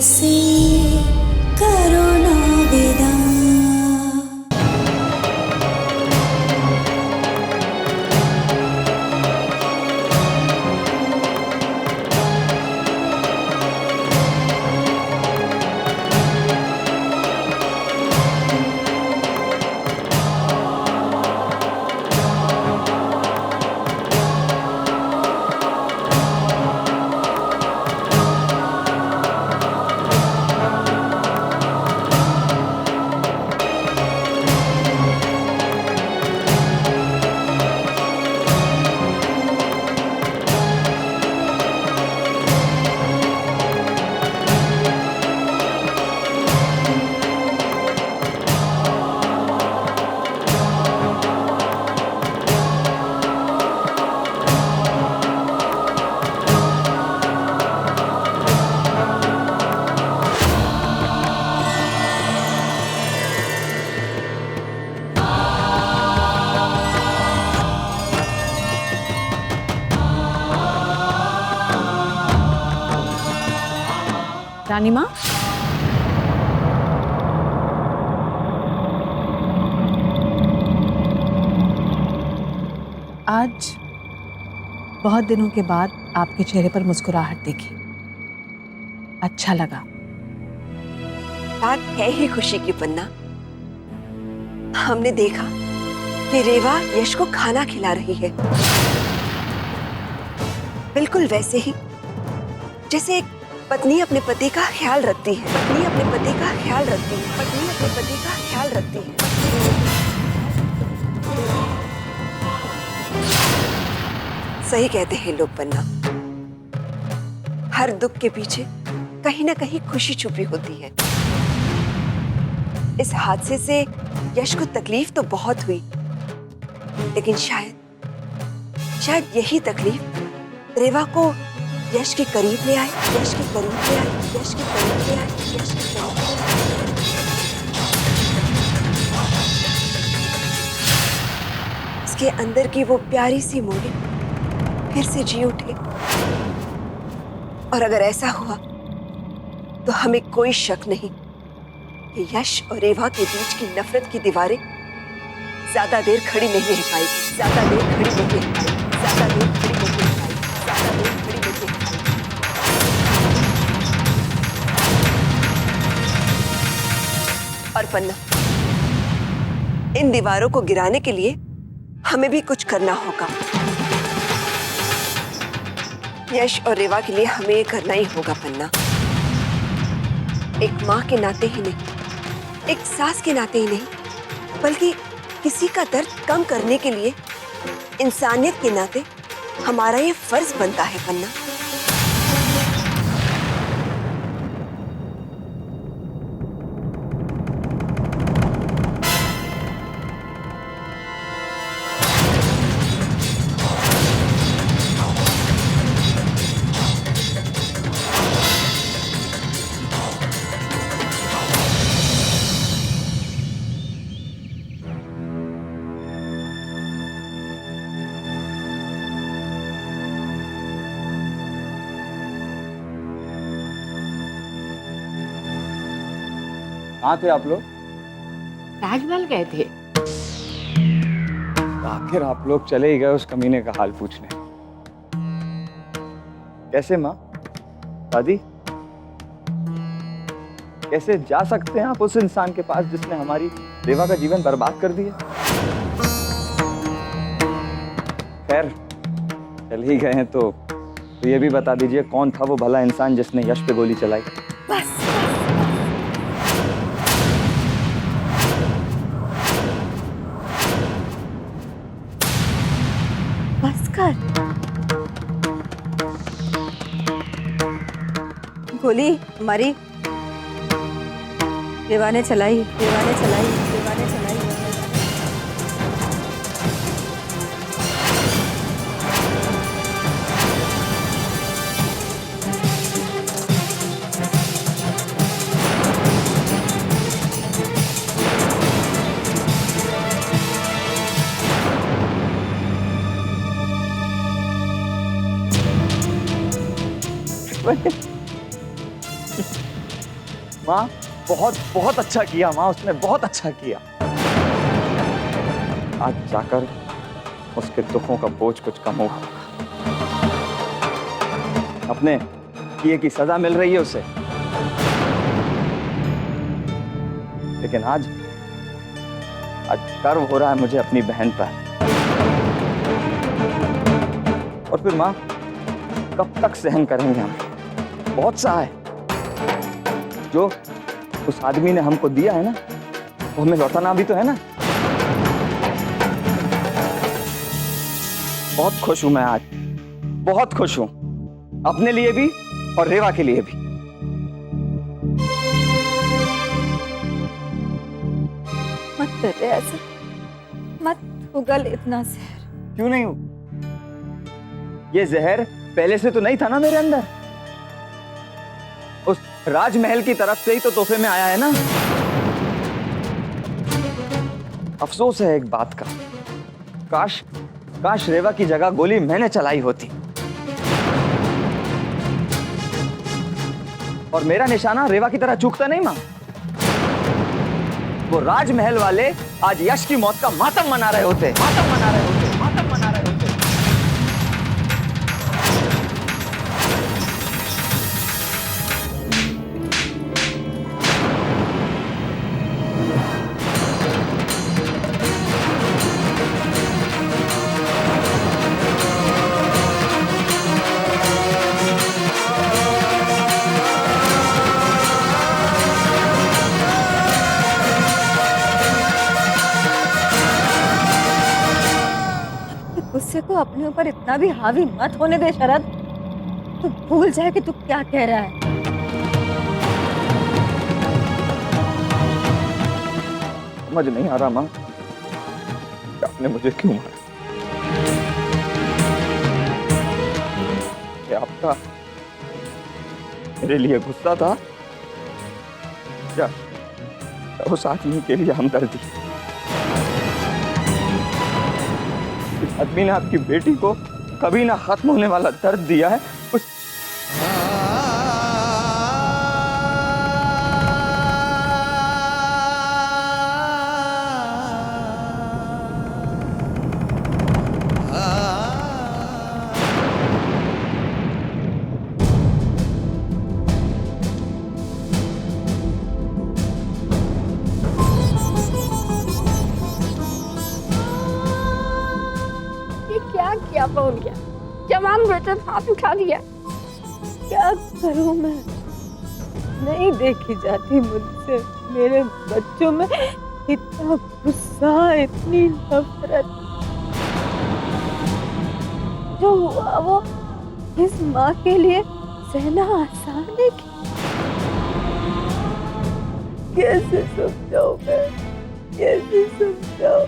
से करो ना विदा। रानी माँ, आज बहुत दिनों के बाद आपके चेहरे पर मुस्कुराहट देखी, अच्छा लगा। बात है ही खुशी की पन्ना। हमने देखा कि रेवा यश को खाना खिला रही है, बिल्कुल वैसे ही जैसे एक पत्नी अपने पति का ख्याल रखती है। पत्नी अपने पति का ख्याल रखती है। पत्नी अपने पति का ख्याल रखती है। सही कहते हैं लोग पन्ना, हर दुख के पीछे कहीं ना कहीं खुशी छुपी होती है। इस हादसे से यश को तकलीफ तो बहुत हुई, लेकिन शायद यही तकलीफ रेवा को यश के करीब ले आए। यश के करीब ले आए। यश के करीब ले आए। यश के करीब ले आए। उसके अंदर की वो प्यारी सी मोड़ी फिर से जी उठे। और अगर ऐसा हुआ तो हमें कोई शक नहीं कि यश और रेवा के बीच की नफरत की दीवारें ज्यादा देर खड़ी नहीं रह पाएगी। ज्यादा देर खड़ी नहीं रह पाएगी। ज्यादा देर खड़ी नहीं रह पाएगी। ज्यादा देर खड़ी नहीं रह पाएगी। और पन्ना, इन दीवारों को गिराने के लिए हमें भी कुछ करना होगा। यश और रेवा के लिए हमें ये करना ही होगा पन्ना। एक माँ के नाते ही नहीं, एक सास के नाते ही नहीं, बल्कि किसी का दर्द कम करने के लिए इंसानियत के नाते हमारा ये फर्ज बनता है पन्ना। कहाँ थे आप लोग? ताजमहल गए थे। आखिर आप लोग चले ही गए उस कमीने का हाल पूछने। कैसे माँ? दादी, कैसे जा सकते हैं आप उस इंसान के पास जिसने हमारी रेवा का जीवन बर्बाद कर दिया? खैर, चल ही गए हैं तो ये भी बता दीजिए कौन था वो भला इंसान जिसने यश पे गोली चलाई? बस बस कर। गोली मारी, रेवा ने चलाई। रेवा ने चलाई। रेवा ने चलाई। माँ बहुत बहुत अच्छा किया माँ, उसने बहुत अच्छा किया। आज जाकर उसके दुखों का बोझ कुछ कम होगा। अपने किए की सजा मिल रही है उसे। लेकिन आज गर्व हो रहा है मुझे अपनी बहन पर। और फिर माँ कब तक सहन करेंगे हम? बहुत सा है जो उस आदमी ने हमको दिया है ना, वो हमें लौटाना भी तो है ना। बहुत खुश हूं मैं आज, बहुत खुश हूं, अपने लिए भी और रेवा के लिए भी। मत कर ऐसा, मत उगल इतना जहर। क्यों नहीं हूं? ये जहर पहले से तो नहीं था ना मेरे अंदर। उस राजमहल की तरफ से ही तो तोहफे में आया है ना। अफसोस है एक बात का, काश रेवा की जगह गोली मैंने चलाई होती और मेरा निशाना रेवा की तरह चूकता नहीं मां। वो राजमहल वाले आज यश की मौत का मातम मना रहे होते, मातम मना रहे होते, मातम मना रहे होते। गुस्से को अपने ऊपर इतना भी हावी मत होने दे शरद। तू भूल जाए कि तू क्या कह रहा है। समझ नहीं आ रहा मां, आपने मुझे क्यों मारा? क्या आपका मेरे लिए गुस्सा था या उस आदमी के लिए हमदर्दी? इस आदमी ने आपकी बेटी को कभी ना खत्म होने वाला दर्द दिया है। उस क्या किया बोल गया? जवान बेटे हाथ उठा दिया। क्या करूं मैं? नहीं देखी जाती मुझसे मेरे बच्चों में इतना गुस्सा, इतनी नफरत। जो हुआ वो इस माँ के लिए सहना आसान है कि कैसे समझाऊं मैं, कैसे समझाऊं?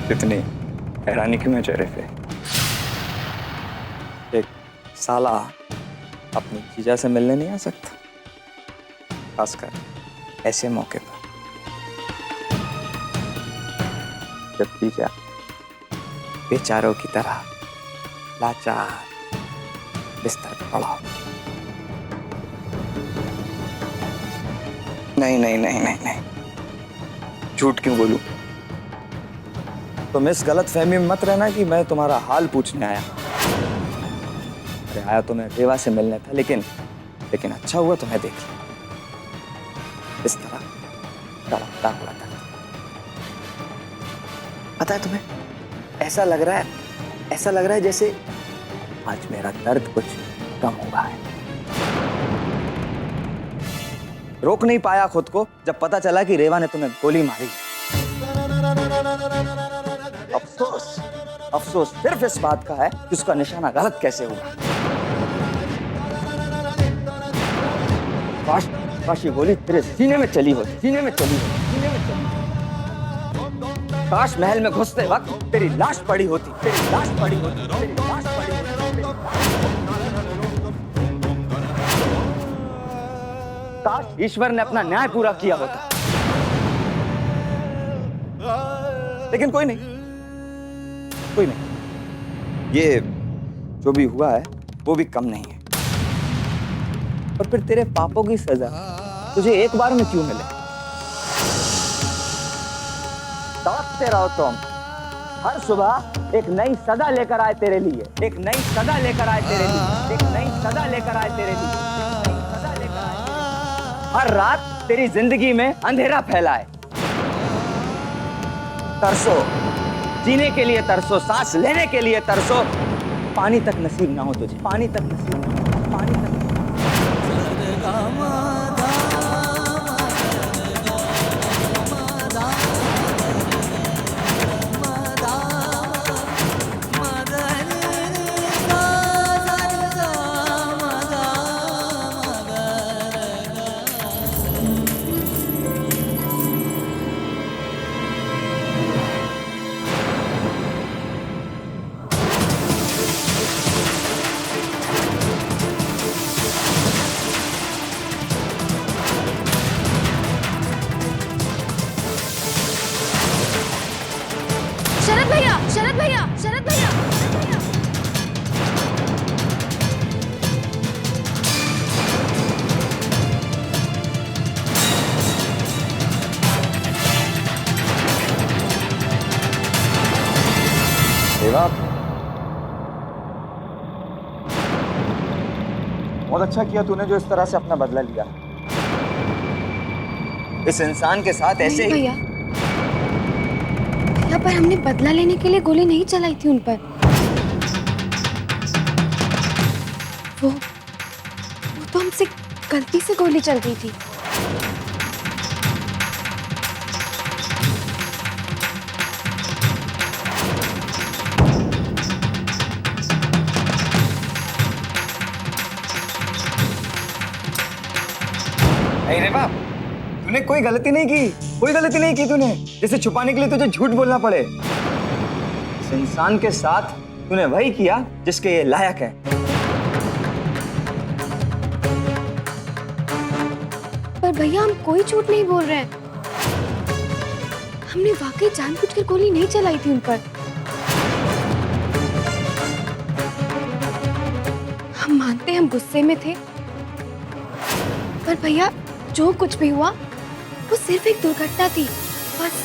कितनी हैरानी क्यों है चेहरे पे। एक साला अपनी जीजा से मिलने नहीं आ सकता, खासकर ऐसे मौके पर जब जीजा बेचारों की तरह लाचार बिस्तर पर पड़ा हो। नहीं नहीं नहीं नहीं नहीं, झूठ क्यों बोलूं। तुम इस गलत फहमी में मत रहना कि मैं तुम्हारा हाल पूछने आया। अरे आया तो मैं रेवा से मिलने था, लेकिन अच्छा हुआ तुम्हें देख लिया। इस तरह तड़पता हुआ था। पता है तुम्हें, ऐसा लग रहा है जैसे आज मेरा दर्द कुछ कम हुआ है। रोक नहीं पाया खुद को जब पता चला कि रेवा ने तुम्हें गोली मारी। अफसोस सिर्फ इस बात का है कि उसका निशाना गलत कैसे हुआ। काश ये गोली तेरे सीने में चली होती। काश महल में घुसते वक्त तेरी लाश पड़ी होती। काश ईश्वर ने अपना न्याय पूरा किया होता। लेकिन कोई नहीं। ये जो भी हुआ है वो भी कम नहीं है। और फिर तेरे पापों की सजा तुझे एक बार में क्यों मिले? तड़पते रहो तुम। हर सुबह एक नई सजा लेकर आए तेरे लिए। हर रात तेरी जिंदगी में अंधेरा फैलाए। तरसो, जीने के लिए तरसो, सांस लेने के लिए तरसो। पानी तक नसीब ना हो तुझे। शरद भैया। रेवा, बहुत अच्छा किया तूने जो इस तरह से अपना बदला लिया। इस इंसान के साथ ऐसे ही। भैया पर हमने बदला लेने के लिए गोली नहीं चलाई थी उन पर। वो तो हमसे गलती से गोली चल गई थी। नहीं रेवा, तूने कोई गलती नहीं की तूने, जिसे छुपाने के लिए तुझे झूठ बोलना पड़े। इस इंसान के साथ तूने वही किया जिसके ये लायक है। पर भैया हम कोई झूठ नहीं बोल रहे हैं। हमने वाकई जानबूझकर गोली नहीं चलाई थी उन पर। हम मानते हैं हम गुस्से में थे, पर भैया जो कुछ भी हुआ वो सिर्फ एक दुर्घटना थी, बस।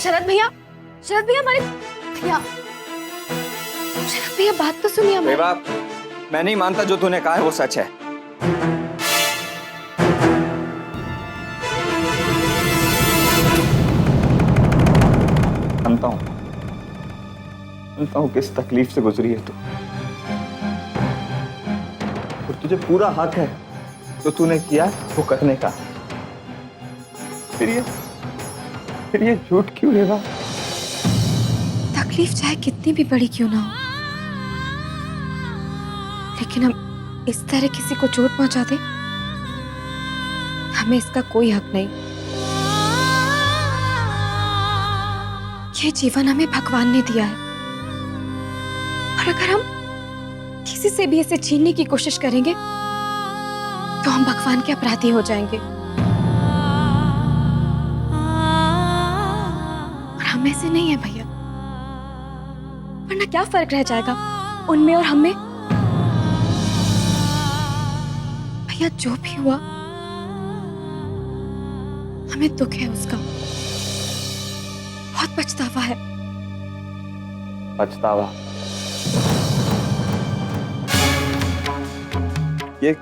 शरद भैया, शरद भैया हमारे भैया, शरद भैया बात तो सुनिए हमारी। मैं नहीं मानता जो तूने कहा है वो सच है। जानता हूँ किस तकलीफ से गुजरी है तू, और तुझे पूरा हक है जो तूने किया वो करने का। फिर ये झूठ क्यों रेवा? तकलीफ चाहे कितनी भी बड़ी क्यों ना हो, लेकिन हम इस तरह किसी को चोट पहुंचा दे, हमें इसका कोई हक नहीं। ये जीवन हमें भगवान ने दिया है, और अगर हम किसी से भी इसे छीनने की कोशिश करेंगे तो हम भगवान के अपराधी हो जाएंगे। और हम ऐसे नहीं है भैया, वरना क्या फर्क रह जाएगा उनमें और हम में। भैया जो भी हुआ हमें दुख है उसका, बहुत पछतावा है। पछतावा? ये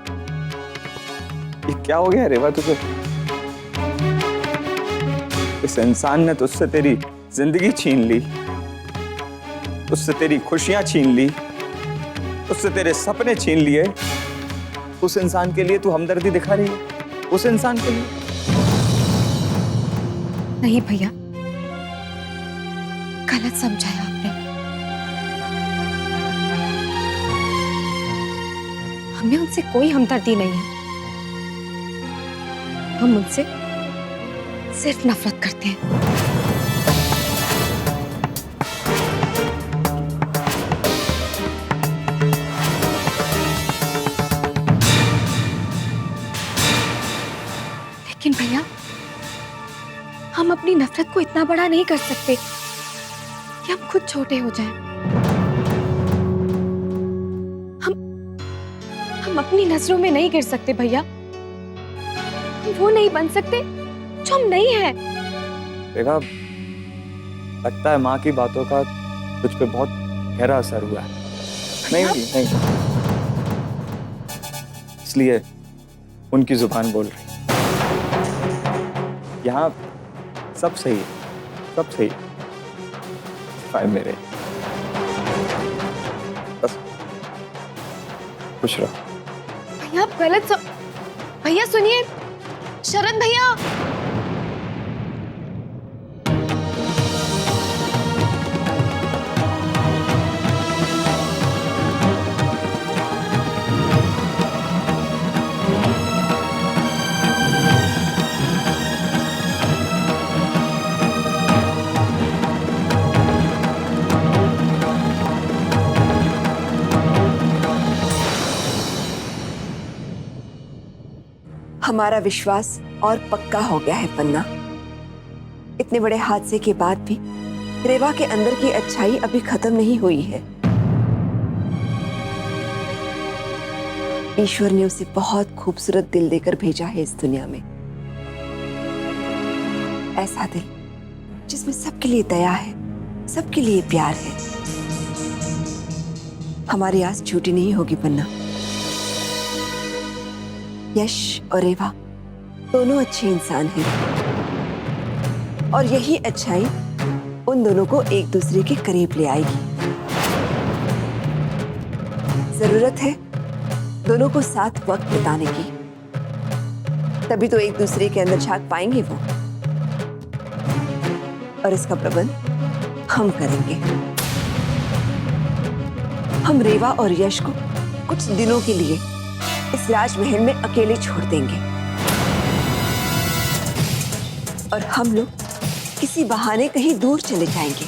क्या हो गया रेवा तुझे? इस इंसान ने तुझसे तेरी जिंदगी छीन ली, उससे तेरी खुशियां छीन ली, उससे तेरे सपने छीन लिए। उस इंसान के लिए तू हमदर्दी दिखा रही है? उस इंसान के लिए? नहीं भैया, गलत समझाया आपने। हमें उनसे कोई हमदर्दी नहीं है, हम उनसे सिर्फ नफरत करते हैं। लेकिन भैया, हम अपनी नफरत को इतना बड़ा नहीं कर सकते कि हम खुद छोटे हो जाएं। हम अपनी नजरों में नहीं गिर सकते भैया, हम वो नहीं बन सकते जो हम नहीं हैं। देखा, लगता है माँ की बातों का तुझ पे बहुत गहरा असर हुआ है। नहीं, इसलिए उनकी जुबान बोल रही। यहाँ सब सही है, सब सही है। भाई मेरे, बस खुश रहो। भैया आप गलत भैया सुनिए, शरद भैया। हमारा विश्वास और पक्का हो गया है पन्ना। इतने बड़े हादसे के बाद भी रेवा के अंदर की अच्छाई अभी खत्म नहीं हुई है। ईश्वर ने उसे बहुत खूबसूरत दिल देकर भेजा है इस दुनिया में। ऐसा दिल जिसमें सबके लिए दया है, सबके लिए प्यार है। हमारी आस झूठी नहीं होगी पन्ना। यश और रेवा दोनों अच्छे इंसान हैं, और यही अच्छाई उन दोनों को एक दूसरे के करीब ले आएगी। जरूरत है दोनों को साथ वक्त बिताने की, तभी तो एक दूसरे के अंदर झांक पाएंगे वो। और इसका प्रबंध हम करेंगे। हम रेवा और यश को कुछ दिनों के लिए इस राजमहल में अकेले छोड़ देंगे, और हम लोग किसी बहाने कहीं दूर चले जाएंगे।